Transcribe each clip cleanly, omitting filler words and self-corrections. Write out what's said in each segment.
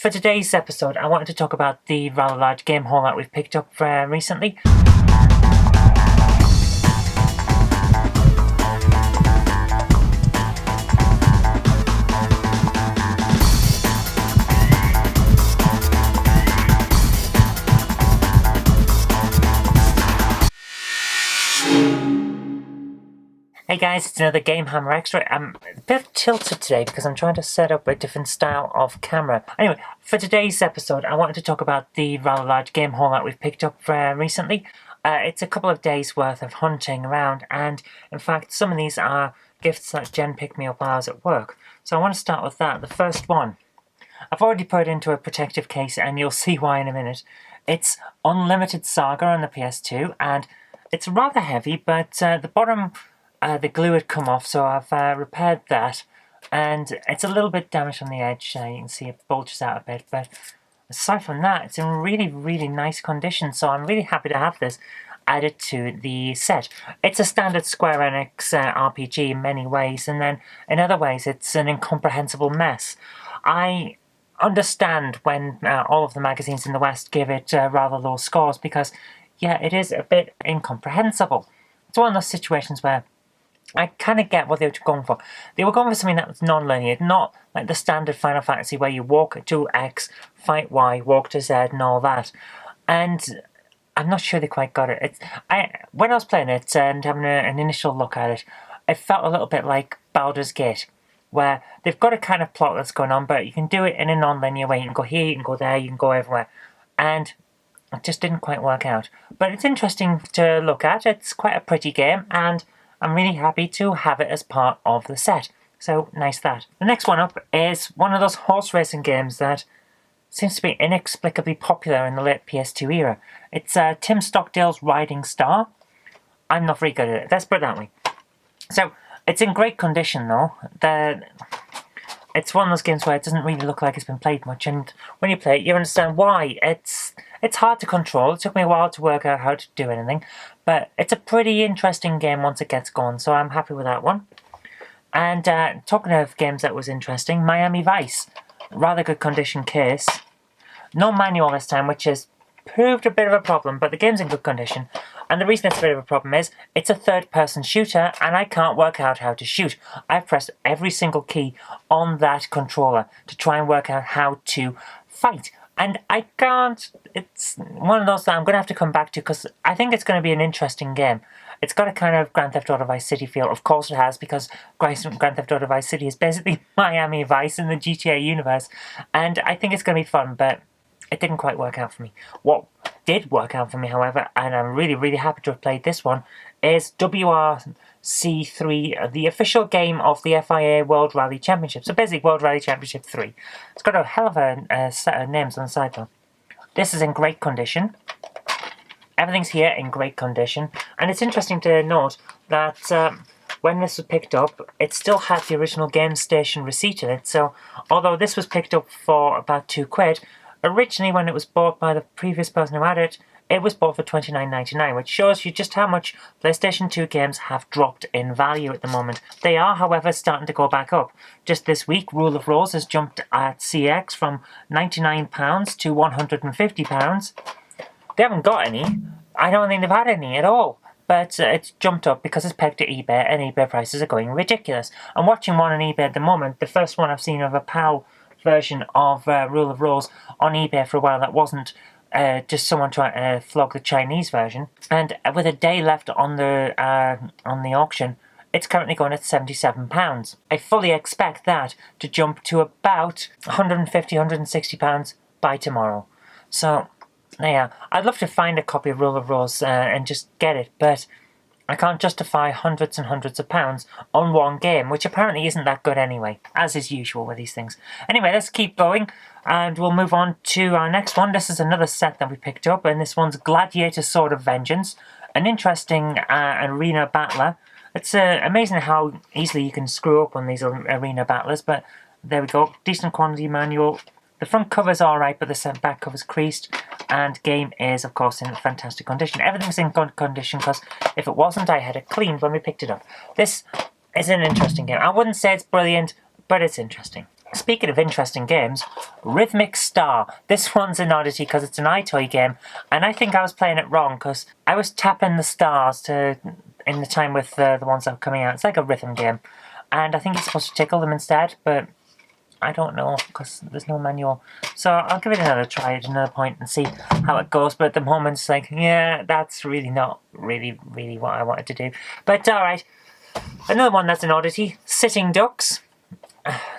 For today's episode, I wanted to talk about the rather large game haul that we've picked up recently. Hey guys, it's another GameHammer Extra. I'm a bit tilted today because I'm trying to set up a different style of camera. Anyway, for today's episode, I wanted to talk about the rather large game haul that we've picked up recently. It's a couple of days worth of hunting around, and in fact, some of these are gifts that Jen picked me up while I was at work. So I want to start with that. The first one, I've already put it into a protective case, and you'll see why in a minute. It's Unlimited Saga on the PS2, and it's rather heavy, but the bottom... the glue had come off, so I've repaired that, and it's a little bit damaged on the edge. You can see it bulges out a bit, but aside from that, it's in really nice condition, so I'm really happy to have this added to the set. It's a standard Square Enix RPG in many ways, and then in other ways it's an incomprehensible mess. I understand when all of the magazines in the West give it rather low scores, because yeah, it is a bit incomprehensible. It's one of those situations where I kind of get what they were going for. They were going for something that was non-linear, not like the standard Final Fantasy where you walk to X, fight Y, walk to Z and all that. And I'm not sure they quite got it. When I was playing it and having an initial look at it, it felt a little bit like Baldur's Gate, where they've got a kind of plot that's going on, but you can do it in a non-linear way. You can go here, you can go there, you can go everywhere. And it just didn't quite work out. But it's interesting to look at. It's quite a pretty game, and I'm really happy to have it as part of the set. So, nice that. The next one up is one of those horse racing games that seems to be inexplicably popular in the late PS2 era. It's Tim Stockdale's Riding Star. I'm not very good at it. Let's put it that way. So, it's in great condition though. It's one of those games where it doesn't really look like it's been played much, and when you play it, you understand why. It's hard to control. It took me a while to work out how to do anything, but it's a pretty interesting game once it gets going, so I'm happy with that one. And talking of games that was interesting, Miami Vice. Rather good condition case. No manual this time, which has proved a bit of a problem, but the game's in good condition. And the reason it's a bit of a problem is, it's a third-person shooter, and I can't work out how to shoot. I've pressed every single key on that controller to try and work out how to fight. And I can't. It's one of those that I'm going to have to come back to, because I think it's going to be an interesting game. It's got a kind of Grand Theft Auto Vice City feel. Of course it has, because Grand Theft Auto Vice City is basically Miami Vice in the GTA universe. And I think it's going to be fun, but it didn't quite work out for me. What did work out for me, however, and I'm really happy to have played this one, is WRC3, the official game of the FIA World Rally Championship. So basically World Rally Championship 3. It's got a hell of a set of names on the side though. This is in great condition. Everything's here in great condition. And it's interesting to note that when this was picked up, it still had the original Game Station receipt in it. So although this was picked up for about £2, originally when it was bought by the previous person who had it, it was bought for $29.99, which shows you just how much PlayStation 2 games have dropped in value at the moment. They are, however, starting to go back up. Just this week, Rule of Rose has jumped at CX from £99 to £150. They haven't got any. I don't think they've had any at all. But it's jumped up because it's pegged to eBay, and eBay prices are going ridiculous. I'm watching one on eBay at the moment. The first one I've seen of a PAL version of Rule of Rose on eBay for a while that wasn't just someone trying to flog the Chinese version. And with a day left on the auction, it's currently going at £77. I fully expect that to jump to about £150, £160 by tomorrow. So, yeah, I'd love to find a copy of Rule of Rose and just get it, but I can't justify hundreds and hundreds of pounds on one game, which apparently isn't that good anyway, as is usual with these things. Anyway, let's keep going, and we'll move on to our next one. This is another set that we picked up, and this one's Gladiator Sword of Vengeance, an interesting arena battler. It's amazing how easily you can screw up on these arena battlers, but there we go. Decent quantity manual. The front cover's alright, but the back cover's creased, and game is, of course, in fantastic condition. Everything's in good condition, because if it wasn't, I had it cleaned when we picked it up. This is an interesting game. I wouldn't say it's brilliant, but it's interesting. Speaking of interesting games, Rhythmic Star. This one's an oddity because it's an iToy game, and I think I was playing it wrong because I was tapping the stars in the time with the ones that are coming out. It's like a rhythm game, and I think you're supposed to tickle them instead, but I don't know because there's no manual. So I'll give it another try at another point and see how it goes. But at the moment, it's like, yeah, that's really not really what I wanted to do. But alright, another one that's an oddity, Sitting Ducks.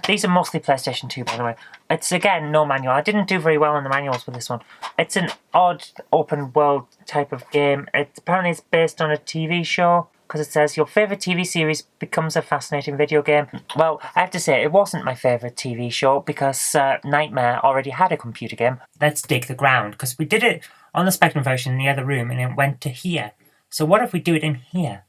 These are mostly PlayStation 2, by the way. It's, again, no manual. I didn't do very well on the manuals with this one. It's an odd open world type of game. Apparently it's based on a TV show, because it says, your favourite TV series becomes a fascinating video game. Well, I have to say, it wasn't my favourite TV show, because Nightmare already had a computer game. Let's Dig the Ground, because we did it on the Spectrum version in the other room, and it went to here. So what if we do it in here?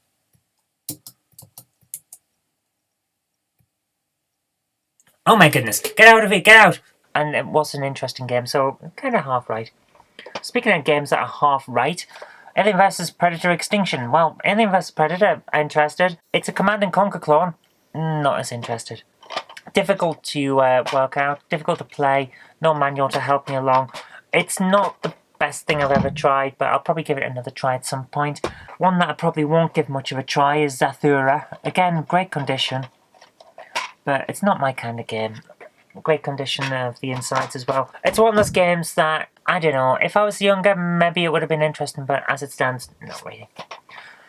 Oh my goodness, get out of it, get out! And it was an interesting game, so kind of half right. Speaking of games that are half right, Alien vs Predator Extinction. Well, Alien vs Predator, interested. It's a Command and Conquer clone, not as interested. Difficult to work out, difficult to play, no manual to help me along. It's not the best thing I've ever tried, but I'll probably give it another try at some point. One that I probably won't give much of a try is Zathura. Again, great condition, but it's not my kind of game. Great condition of the insides as well. It's one of those games that, I don't know, if I was younger, maybe it would have been interesting, but as it stands, not really.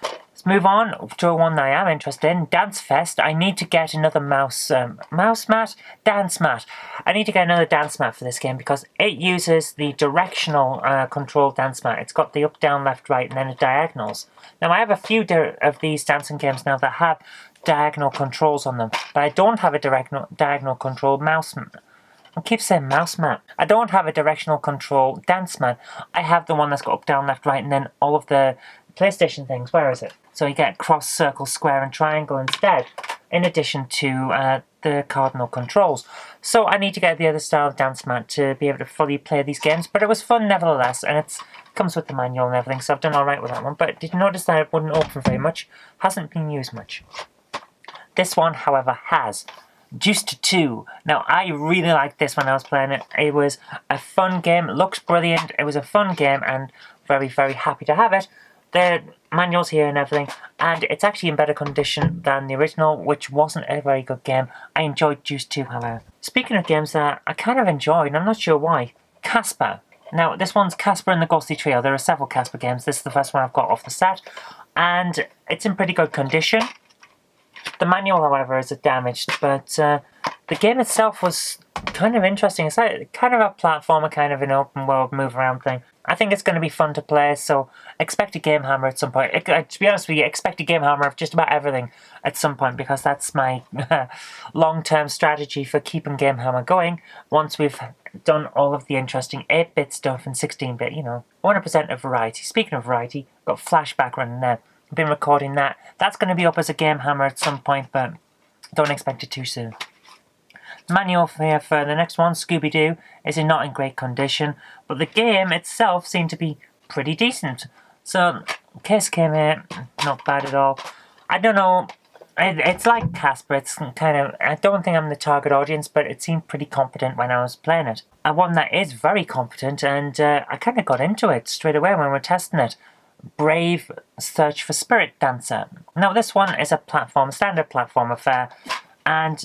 Let's move on to one that I am interested in, Dance Fest. I need to get another mouse mat? Dance mat. I need to get another dance mat for this game because it uses the directional control dance mat. It's got the up, down, left, right, and then the diagonals. Now, I have a few of these dancing games now that have diagonal controls on them, but I don't have a diagonal control mouse mat. I keep saying mouse mat. I don't have a directional control dance mat. I have the one that's got up, down, left, right, and then all of the PlayStation things. Where is it? So you get cross, circle, square, and triangle instead, in addition to the cardinal controls. So I need to get the other style of dance mat to be able to fully play these games, but it was fun nevertheless, and it comes with the manual and everything, so I've done alright with that one. But did you notice that it wouldn't open very much? Hasn't been used much. This one, however, has. Juiced 2. Now, I really liked this when I was playing it. It was a fun game. It looks brilliant. It was a fun game, and very, very happy to have it. The manual's here and everything, and it's actually in better condition than the original, which wasn't a very good game. I enjoyed Juiced 2, however. Speaking of games that I kind of enjoyed, I'm not sure why, Casper. Now, this one's Casper and the Ghostly Trio. There are several Casper games. This is the first one I've got off the set, and it's in pretty good condition. The manual, however, is damaged, but the game itself was kind of interesting. It's like kind of a platformer, kind of an open world move around thing. I think it's going to be fun to play, so expect a GameHammer at some point. To be honest with you, expect a GameHammer of just about everything at some point, because that's my long-term strategy for keeping GameHammer going once we've done all of the interesting 8-bit stuff and 16-bit, you know. I want to present a variety. Speaking of variety, got Flashback running there. I've been recording that. That's going to be up as a GameHammer at some point, but don't expect it too soon. The manual here for the next one, Scooby-Doo, is not in great condition, but the game itself seemed to be pretty decent. So, case came here, not bad at all. I don't know, it's like Casper, it's kind of, I don't think I'm the target audience, but it seemed pretty competent when I was playing it. And one that is very competent, and I kind of got into it straight away when we were testing it. Brave Search for Spirit Dancer. Now this one is a standard platform affair, and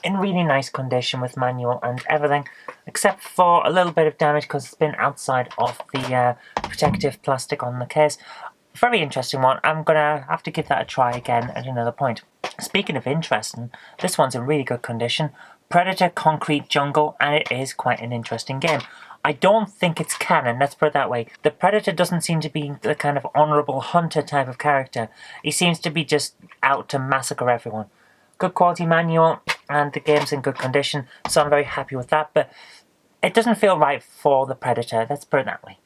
in really nice condition with manual and everything, except for a little bit of damage because it's been outside of the protective plastic on the case. Very interesting one. I'm gonna have to give that a try again at another point. Speaking of interesting, this one's in really good condition. Predator Concrete Jungle, and it is quite an interesting game. I don't think it's canon, let's put it that way. The Predator doesn't seem to be the kind of honourable hunter type of character. He seems to be just out to massacre everyone. Good quality manual, and the game's in good condition, so I'm very happy with that, but it doesn't feel right for the Predator, let's put it that way.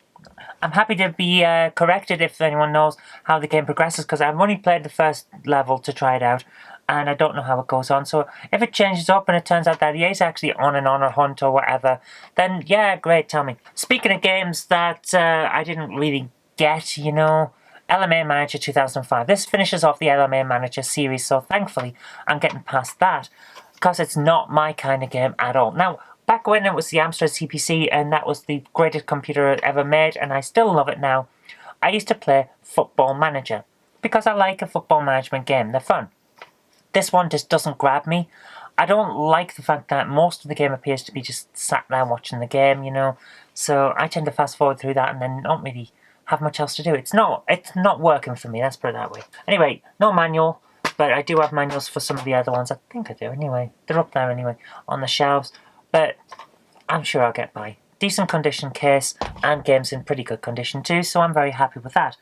I'm happy to be corrected if anyone knows how the game progresses, because I've only played the first level to try it out, and I don't know how it goes on. So if it changes up and it turns out that he is actually on an honor hunt or whatever, then yeah, great, tell me. Speaking of games that I didn't really get, you know, LMA Manager 2005. This finishes off the LMA Manager series, so thankfully I'm getting past that. because it's not my kind of game at all. Now, back when it was the Amstrad CPC and that was the greatest computer ever made, and I still love it now, I used to play Football Manager because I like a football management game. They're fun. This one just doesn't grab me. I don't like the fact that most of the game appears to be just sat there watching the game, you know. So I tend to fast forward through that and then not really have much else to do. It's not working for me, let's put it that way. Anyway, no manual, but I do have manuals for some of the other ones. I think I do anyway. They're up there anyway, on the shelves. But I'm sure I'll get by. Decent condition case, and games in pretty good condition too, so I'm very happy with that.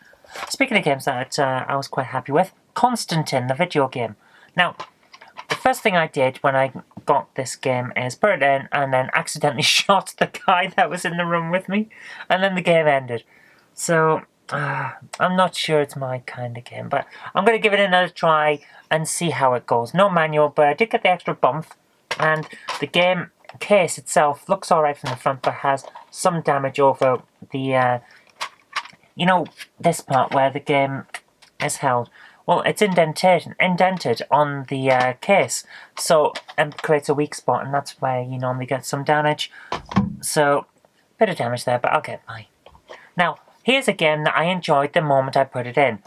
Speaking of games that I was quite happy with, Constantine, the video game. Now, the first thing I did when I got this game is put it in and then accidentally shot the guy that was in the room with me, and then the game ended. So, I'm not sure it's my kind of game, but I'm going to give it another try and see how it goes. No manual, but I did get the extra bump, and the game case itself looks alright from the front, but has some damage over the, you know, this part where the game is held. Well, it's indented on the case, so it creates a weak spot, and that's where you normally get some damage. So, bit of damage there, but I'll get by. Now, here's a game that I enjoyed the moment I put it in.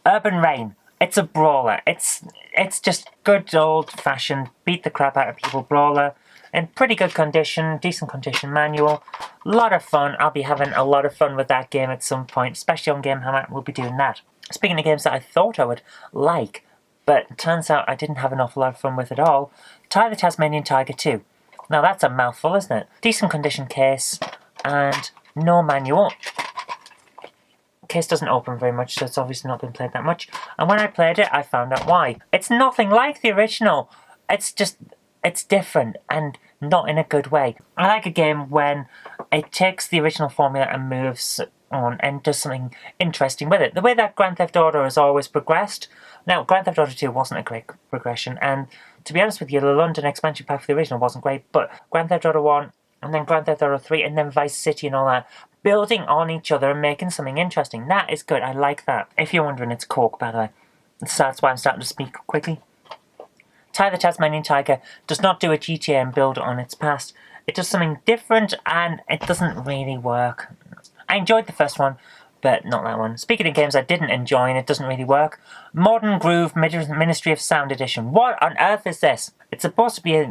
Urban Reign. It's a brawler. It's just good old-fashioned beat the crap out of people brawler. In pretty good condition, decent condition manual. A lot of fun. I'll be having a lot of fun with that game at some point, especially on GameHammer. We'll be doing that. Speaking of games that I thought I would like, but it turns out I didn't have an awful lot of fun with at all, Ty the Tasmanian Tiger 2. Now that's a mouthful, isn't it? Decent condition case, and no manual. Case doesn't open very much, so it's obviously not been played that much. And when I played it, I found out why. It's nothing like the original. It's different, and not in a good way. I like a game when it takes the original formula and moves on and does something interesting with it. The way that Grand Theft Auto has always progressed. Now, Grand Theft Auto 2 wasn't a great progression, and to be honest with you, the London expansion pack for the original wasn't great, but Grand Theft Auto 1, and then Grand Theft Auto 3, and then Vice City and all that, building on each other and making something interesting. That is good. I like that. If you're wondering, it's Cork, by the way. So that's why I'm starting to speak quickly. Ty the Tasmanian Tiger does not do a GTA and build on its past. It does something different, and it doesn't really work. I enjoyed the first one, but not that one. Speaking of games I didn't enjoy and it doesn't really work, Modern Groove Ministry of Sound Edition. What on earth is this? It's supposed to be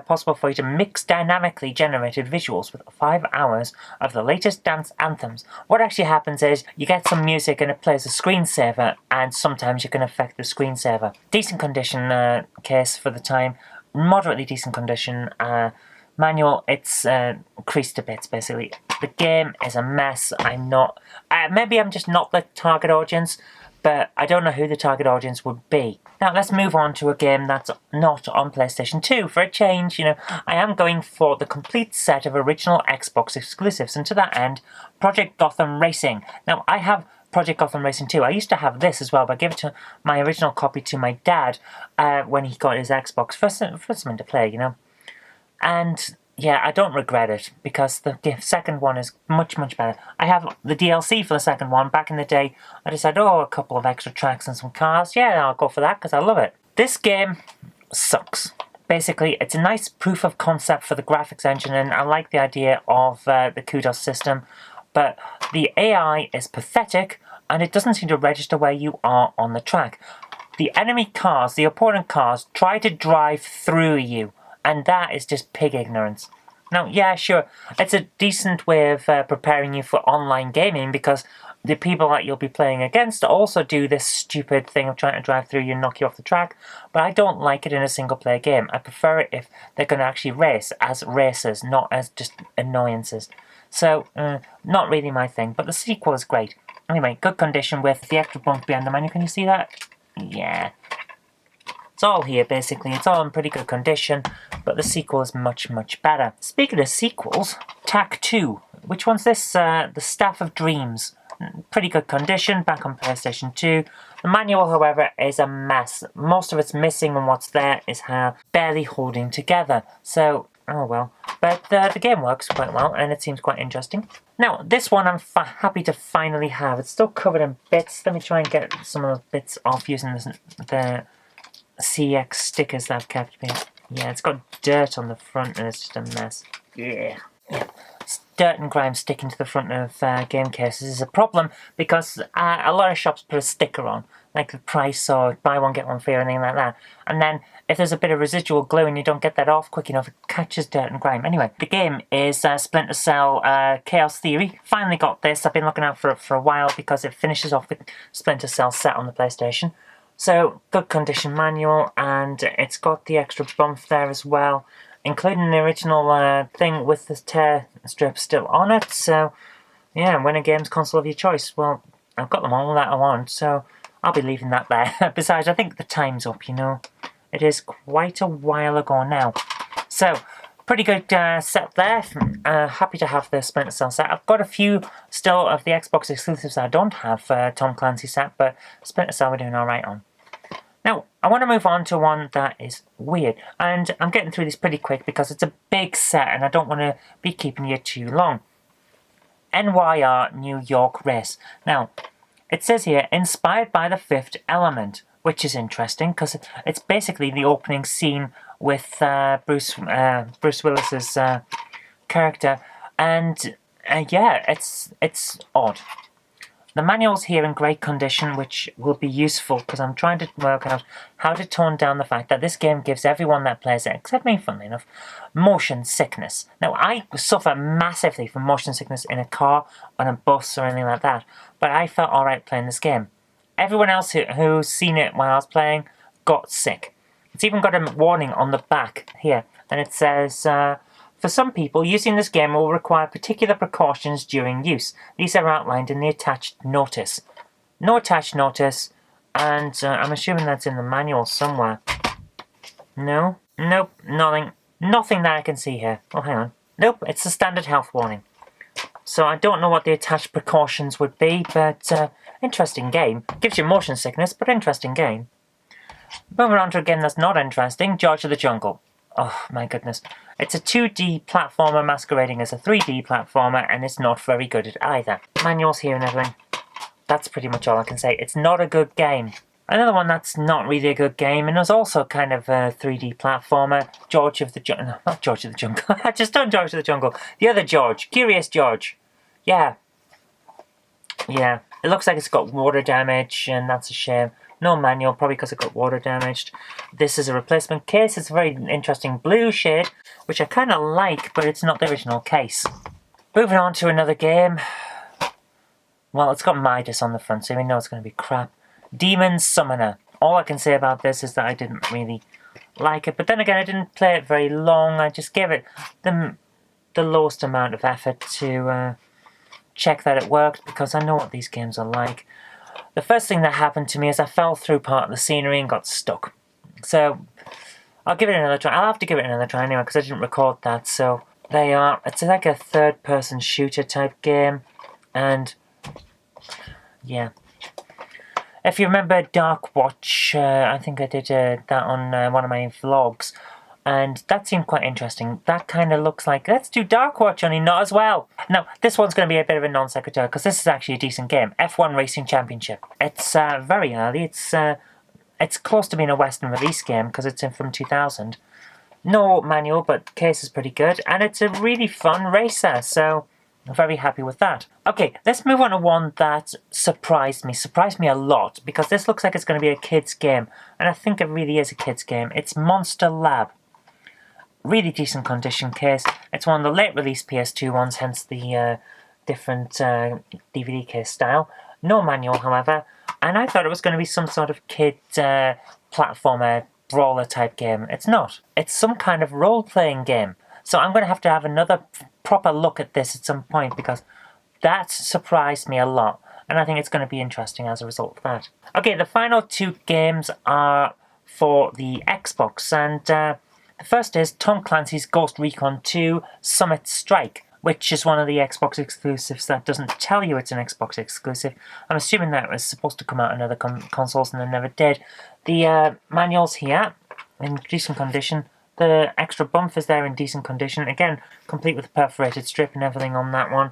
possible for you to mix dynamically generated visuals with 5 hours of the latest dance anthems. What actually happens is you get some music and it plays a screensaver, and sometimes you can affect the screensaver. Decent condition case for the time, moderately decent condition. Manual, it's creased to bits, basically. The game is a mess. Maybe I'm just not the target audience, but I don't know who the target audience would be. Now, let's move on to a game that's not on PlayStation 2. For a change, you know, I am going for the complete set of original Xbox exclusives, and to that end, Project Gotham Racing. Now, I have Project Gotham Racing 2. I used to have this as well, but I gave it to my original copy to my dad when he got his Xbox for something to play, you know. And yeah, I don't regret it, because the second one is much, much better. I have the DLC for the second one. Back in the day, I decided, a couple of extra tracks and some cars. Yeah, I'll go for that, because I love it. This game sucks. Basically, it's a nice proof of concept for the graphics engine, and I like the idea of the kudos system. But the AI is pathetic, and it doesn't seem to register where you are on the track. The enemy cars, the opponent cars, try to drive through you. And that is just pig ignorance. Now, yeah, sure, it's a decent way of preparing you for online gaming, because the people that you'll be playing against also do this stupid thing of trying to drive through you and knock you off the track, but I don't like it in a single-player game. I prefer it if they're going to actually race as racers, not as just annoyances. So, not really my thing, but the sequel is great. Anyway, good condition with the extra bump behind the menu. Can you see that? Yeah. It's all here, basically. It's all in pretty good condition, but the sequel is much, much better. Speaking of sequels, Tak 2. Which one's this? The Staff of Dreams. Pretty good condition, back on PlayStation 2. The manual, however, is a mess. Most of it's missing, and what's there is barely holding together. So, oh well. But the game works quite well, and it seems quite interesting. Now, this one I'm happy to finally have. It's still covered in bits. Let me try and get some of those bits off using the CX stickers that I've kept me. Yeah, it's got dirt on the front and it's just a mess. Yeah. Dirt and grime sticking to the front of game cases is a problem because a lot of shops put a sticker on, like the price or buy one get one free or anything like that. And then if there's a bit of residual glue and you don't get that off quick enough, it catches dirt and grime. Anyway, the game is Splinter Cell Chaos Theory. Finally got this. I've been looking out for it for a while because it finishes off with Splinter Cell set on the PlayStation. So, good condition manual, and it's got the extra bump there as well, including the original thing with the tear strip still on it. So, yeah, win a games console of your choice. Well, I've got them all that I want, so I'll be leaving that there. Besides, I think the time's up, you know. It is quite a while ago now. So, pretty good set there. Happy to have the Splinter Cell set. I've got a few still of the Xbox exclusives I don't have Tom Clancy set, but Splinter Cell we're doing alright on. Now, I want to move on to one that is weird, and I'm getting through this pretty quick because it's a big set and I don't want to be keeping you too long. NYR New York Race. Now, it says here, inspired by the Fifth Element, which is interesting because it's basically the opening scene with Bruce Willis's character, and yeah, it's odd. The manual's here in great condition, which will be useful because I'm trying to work out how to tone down the fact that this game gives everyone that plays it, except me, funnily enough, motion sickness. Now, I suffer massively from motion sickness in a car, on a bus, or anything like that, but I felt alright playing this game. Everyone else who's seen it while I was playing got sick. It's even got a warning on the back here, and it says, for some people, using this game will require particular precautions during use. These are outlined in the attached notice. No attached notice, and I'm assuming that's in the manual somewhere. No? Nope, nothing. Nothing that I can see here. Oh, hang on. Nope, it's the standard health warning. So I don't know what the attached precautions would be, but interesting game. Gives you motion sickness, but interesting game. Moving on to a game that's not interesting, George of the Jungle. Oh my goodness. It's a 2D platformer masquerading as a 3D platformer, and it's not very good at either. Manuals here and everything. That's pretty much all I can say. It's not a good game. Another one that's not really a good game, and was also kind of a 3D platformer, George of the Jungle. No, not George of the Jungle. I just done George of the Jungle. The other George. Curious George. Yeah. Yeah. It looks like it's got water damage, and that's a shame. No manual, probably because it got water damaged. This is a replacement case. It's a very interesting blue shade, which I kind of like, but it's not the original case. Moving on to another game. Well, it's got Midas on the front, so we know it's going to be crap. Demon Summoner. All I can say about this is that I didn't really like it, but then again, I didn't play it very long. I just gave it the lowest amount of effort to check that it worked, because I know what these games are like. The first thing that happened to me is I fell through part of the scenery and got stuck. So, I'll give it another try. I'll have to give it another try anyway, because I didn't record that. So, there you are. It's like a third-person shooter type game. And, yeah. If you remember Dark Watch, I think I did that on one of my vlogs. And that seemed quite interesting. That kind of looks like, let's do Dark Watch, only not as well. Now, this one's going to be a bit of a non-sequitur, because this is actually a decent game. F1 Racing Championship. It's very early. It's close to being a Western release game, because it's in from 2000. No manual, but the case is pretty good. And it's a really fun racer, so I'm very happy with that. Okay, let's move on to one that surprised me a lot, because this looks like it's going to be a kid's game. And I think it really is a kid's game. It's Monster Lab. Really decent condition case. It's one of the late release PS2 ones, hence the different DVD case style. No manual, however, and I thought it was going to be some sort of kid platformer brawler type game. It's not. It's some kind of role-playing game. So I'm going to have another proper look at this at some point, because that surprised me a lot, and I think it's going to be interesting as a result of that. Okay, the final two games are for the Xbox, and the first is Tom Clancy's Ghost Recon 2 Summit Strike, which is one of the Xbox exclusives that doesn't tell you it's an Xbox exclusive. I'm assuming that it was supposed to come out on other consoles and it never did. The manual's here in decent condition. The extra bump is there in decent condition. Again, complete with a perforated strip and everything on that one.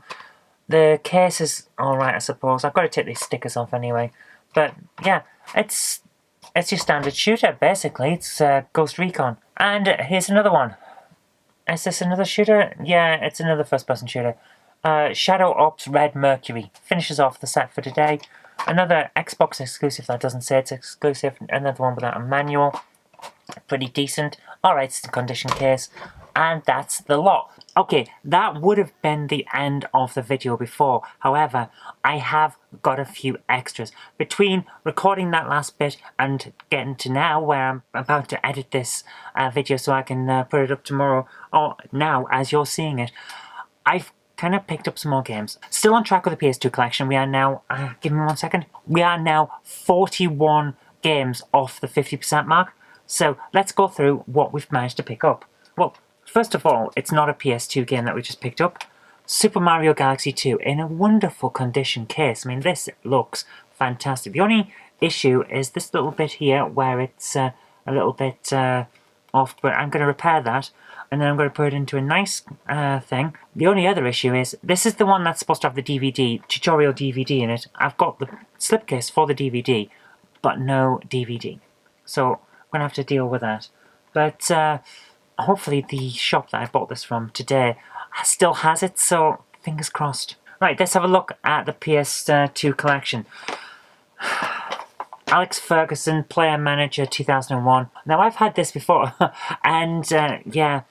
The case is alright, I suppose. I've got to take these stickers off anyway. But yeah, it's It's your standard shooter, basically. It's Ghost Recon. And here's another one. Is this another shooter? Yeah, it's another first-person shooter. Shadow Ops Red Mercury finishes off the set for today. Another Xbox exclusive that doesn't say it's exclusive. Another one without a manual. Pretty decent. Alright, it's the condition case. And that's the lot. Okay, that would have been the end of the video before. However, I have got a few extras. Between recording that last bit and getting to now, where I'm about to edit this video so I can put it up tomorrow, or now as you're seeing it, I've kind of picked up some more games. Still on track with the PS2 collection. We are now, give me 1 second, we are now 41 games off the 50% mark. So let's go through what we've managed to pick up. Well, first of all, it's not a PS2 game that we just picked up. Super Mario Galaxy 2 in a wonderful condition case. I mean, this looks fantastic. The only issue is this little bit here where it's a little bit off, but I'm going to repair that. And then I'm going to put it into a nice thing. The only other issue is, this is the one that's supposed to have the DVD, tutorial DVD in it. I've got the slipcase for the DVD, but no DVD. So I'm going to have to deal with that. But hopefully the shop that I bought this from today still has it, so fingers crossed. Right, let's have a look at the PS2 collection. Alex Ferguson, Player Manager 2001. Now, I've had this before, and yeah,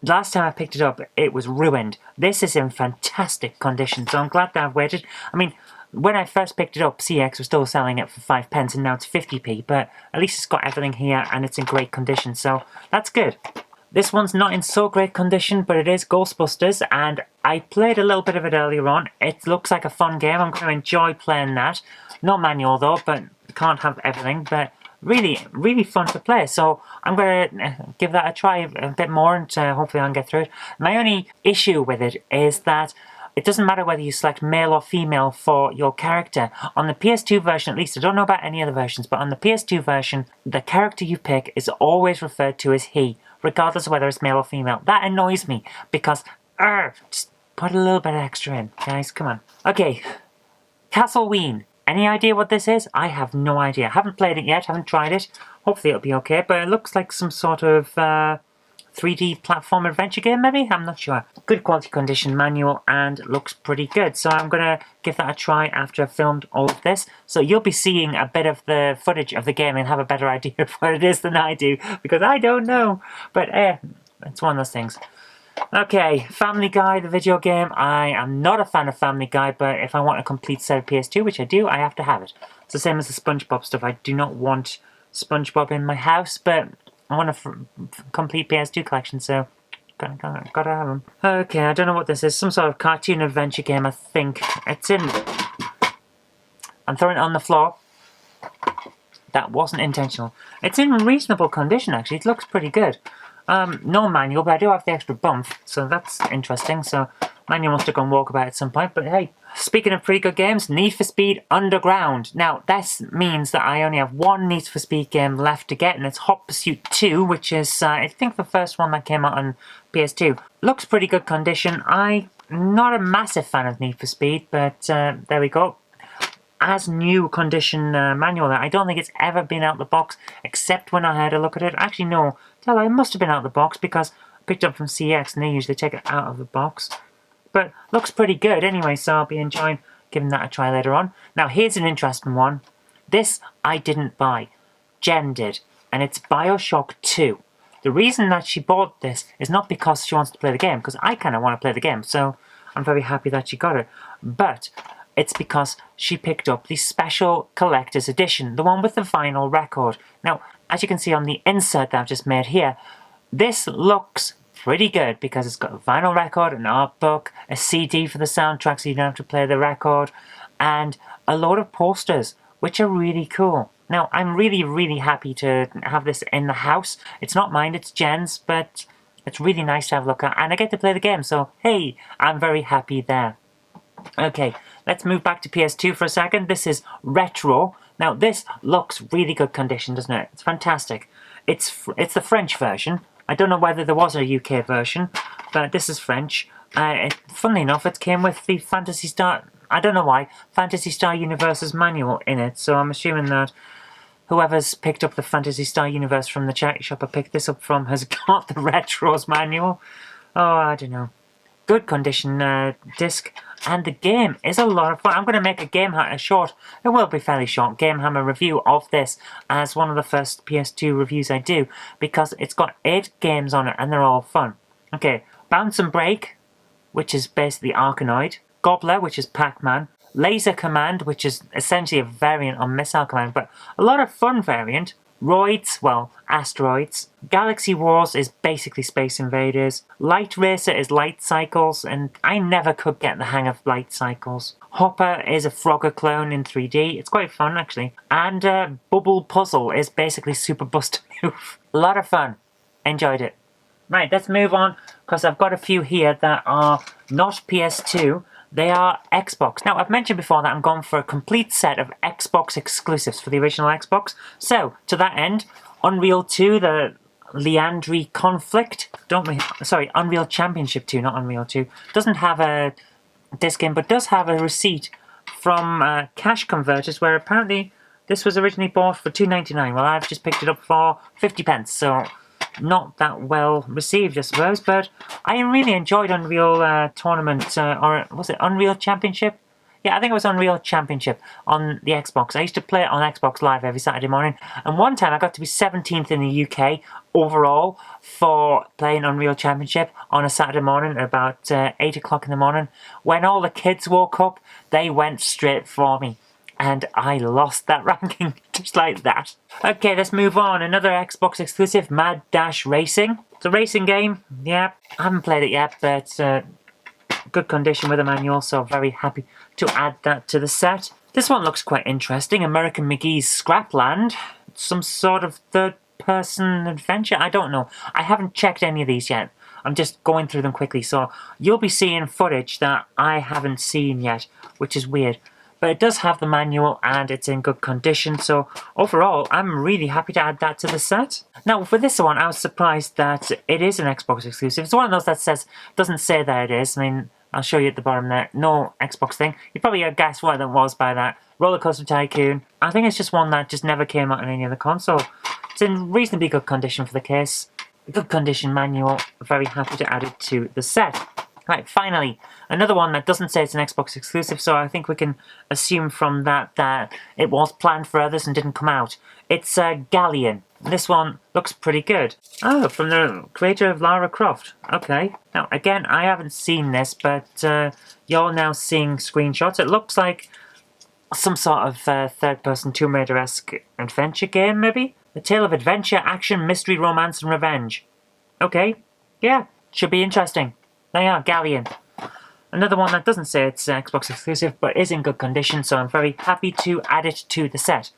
last time I picked it up, it was ruined. This is in fantastic condition, so I'm glad that I've waited. I mean, when I first picked it up, CX was still selling it for 5 pence, and now it's 50p, but at least it's got everything here, and it's in great condition, so that's good. This one's not in so great condition, but it is Ghostbusters, and I played a little bit of it earlier on. It looks like a fun game. I'm going to enjoy playing that. Not manual, though, but can't have everything, but really, really fun to play. So I'm going to give that a try a bit more, and hopefully I can get through it. My only issue with it is that it doesn't matter whether you select male or female for your character. On the PS2 version, at least, I don't know about any other versions, but on the PS2 version, the character you pick is always referred to as he, regardless of whether it's male or female. That annoys me, because, just put a little bit extra in, guys, come on. Okay, Castleween. Any idea what this is? I have no idea. Haven't played it yet, haven't tried it. Hopefully it'll be okay, but it looks like some sort of 3D platform adventure game, maybe? I'm not sure. Good quality condition manual and looks pretty good. So I'm going to give that a try after I've filmed all of this. So you'll be seeing a bit of the footage of the game and have a better idea of what it is than I do, because I don't know. But it's one of those things. Okay, Family Guy, the video game. I am not a fan of Family Guy, but if I want a complete set of PS2, which I do, I have to have it. It's the same as the SpongeBob stuff. I do not want SpongeBob in my house, but I want a complete PS2 collection, so gotta have them. Okay, I don't know what this is. Some sort of cartoon adventure game, I think. It's in... I'm throwing it on the floor. That wasn't intentional. It's in reasonable condition, actually. It looks pretty good. No manual, but I do have the extra bump, so that's interesting. So manual must have gone walkabout at some point, but hey. Speaking of pretty good games, Need for Speed Underground. Now, this means that I only have one Need for Speed game left to get, and it's Hot Pursuit 2, which is, I think, the first one that came out on PS2. Looks pretty good condition. I'm not a massive fan of Need for Speed, but there we go. As new condition manual, I don't think it's ever been out the box, except when I had a look at it. Actually, no, it must have been out the box, because I picked it up from CX, and they usually take it out of the box. But looks pretty good anyway, so I'll be enjoying giving that a try later on. Now, here's an interesting one. This I didn't buy. Jen did, and it's BioShock 2. The reason that she bought this is not because she wants to play the game, because I kind of want to play the game, so I'm very happy that she got it. But it's because she picked up the special collector's edition, the one with the vinyl record. Now, as you can see on the insert that I've just made here, this looks pretty good because it's got a vinyl record, an art book, a CD for the soundtrack so you don't have to play the record, and a load of posters, which are really cool. Now, I'm really, really happy to have this in the house. It's not mine, it's Jen's, but it's really nice to have a look at, and I get to play the game, so hey, I'm very happy there. Okay, let's move back to PS2 for a second. This is Retro. Now, this looks really good condition, doesn't it? It's fantastic. It's the French version. I don't know whether there was a UK version, but this is French. Funnily enough, it came with the Phantasy Star... I don't know why. Phantasy Star Universe's manual in it, so I'm assuming that whoever's picked up the Phantasy Star Universe from the charity shop I picked this up from has got the Retros manual. Oh, I don't know. Good condition disc, and the game is a lot of fun. I'm going to make a GameHammer short. It will be fairly short. GameHammer review of this as one of the first PS2 reviews I do, because it's got 8 games on it and they're all fun. Okay, Bounce and Break, which is basically Arkanoid. Gobbler, which is Pac-Man. Laser Command, which is essentially a variant on Missile Command, but a lot of fun variant. Roids, well, Asteroids. Galaxy Wars is basically Space Invaders. Light Racer is Light Cycles, and I never could get the hang of Light Cycles. Hopper is a Frogger clone in 3D. It's quite fun, actually. And Bubble Puzzle is basically Super Buster Move. A lot of fun. Enjoyed it. Right, let's move on, because I've got a few here that are not PS2. They are Xbox. Now, I've mentioned before that I'm going for a complete set of Xbox exclusives for the original Xbox. So, to that end, Unreal 2, the Leandri Conflict, Unreal Championship 2, not Unreal 2, doesn't have a disc in, but does have a receipt from Cash Converters, where apparently this was originally bought for £2.99. Well, I've just picked it up for 50 pence, so not that well received, I suppose, but I really enjoyed Unreal Tournament, or was it Unreal Championship? Yeah, I think it was Unreal Championship on the Xbox. I used to play it on Xbox Live every Saturday morning, and one time I got to be 17th in the UK overall for playing Unreal Championship on a Saturday morning at about 8 o'clock in the morning. When all the kids woke up, they went straight for me. And I lost that ranking, just like that. Okay, let's move on. Another Xbox exclusive, Mad Dash Racing. It's a racing game, yeah. I haven't played it yet, but good condition with a manual, so very happy to add that to the set. This one looks quite interesting. American McGee's Scrapland. Some sort of third-person adventure? I don't know. I haven't checked any of these yet. I'm just going through them quickly, so you'll be seeing footage that I haven't seen yet, which is weird. But it does have the manual and it's in good condition, so overall I'm really happy to add that to the set. Now for this one I was surprised that it is an Xbox exclusive. It's one of those that doesn't say that it is. I mean, I'll show you at the bottom there, no Xbox thing. You probably guessed what it was by that. Roller Coaster Tycoon. I think it's just one that just never came out on any other console. It's in reasonably good condition for the case. Good condition manual, very happy to add it to the set. Right, finally, another one that doesn't say it's an Xbox exclusive, so I think we can assume from that that it was planned for others and didn't come out. It's Galleon. This one looks pretty good. Oh, from the creator of Lara Croft. Okay. Now, again, I haven't seen this, but you're now seeing screenshots. It looks like some sort of third-person Tomb Raider-esque adventure game, maybe? A tale of adventure, action, mystery, romance, and revenge. Okay. Yeah, should be interesting. They are, Galleon. Another one that doesn't say it's Xbox exclusive, but is in good condition, so I'm very happy to add it to the set.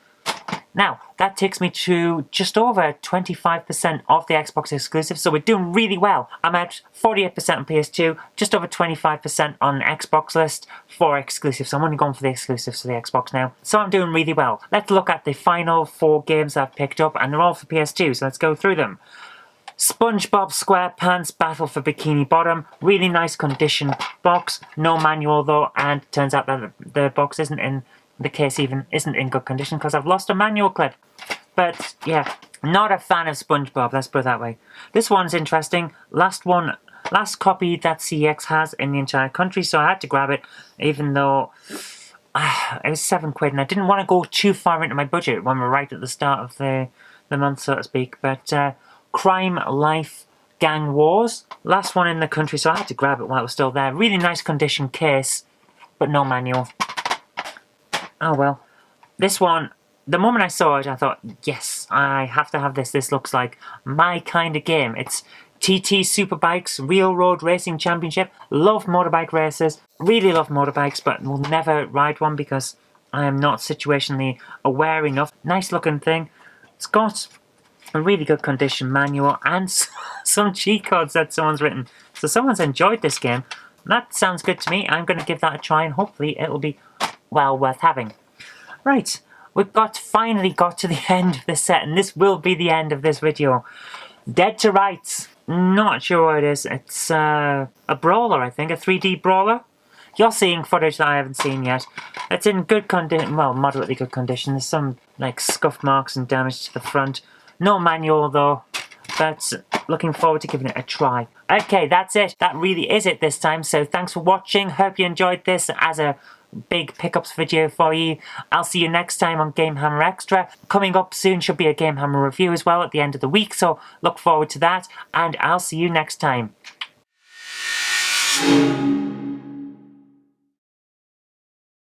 Now, that takes me to just over 25% of the Xbox exclusive, so we're doing really well. I'm at 48% on PS2, just over 25% on Xbox list for exclusives. So I'm only going for the exclusives for the Xbox now. So I'm doing really well. Let's look at the final 4 games I've picked up, and they're all for PS2, so let's go through them. SpongeBob SquarePants Battle for Bikini Bottom. Really nice condition box. No manual though, and it turns out that the box isn't in good condition because I've lost a manual clip. But yeah, not a fan of SpongeBob, let's put it that way. This one's interesting. Last copy that CX has in the entire country, so I had to grab it, even though it was £7 and I didn't want to go too far into my budget when we're right at the start of the month, so to speak. But Crime Life Gang Wars. Last one in the country, so I had to grab it while it was still there. Really nice condition case, but no manual. Oh well. This one, the moment I saw it, I thought, yes, I have to have this. This looks like my kind of game. It's TT Superbikes Real Road Racing Championship. Love motorbike races. Really love motorbikes, but will never ride one because I am not situationally aware enough. Nice looking thing. It's got a really good condition manual and some cheat codes that someone's written. So someone's enjoyed this game. That sounds good to me. I'm going to give that a try and hopefully it'll be well worth having. Right, we've finally got to the end of this set, and this will be the end of this video. Dead to Rights. Not sure what it is. It's a brawler, I think, a 3D brawler. You're seeing footage that I haven't seen yet. It's in good condition, well, moderately good condition. There's some, like, scuff marks and damage to the front. No manual, though. But looking forward to giving it a try. Okay, that's it. That really is it this time. So thanks for watching. Hope you enjoyed this as a big pickups video for you. I'll see you next time on GameHammer Extra. Coming up soon should be a GameHammer review as well at the end of the week. So look forward to that. And I'll see you next time.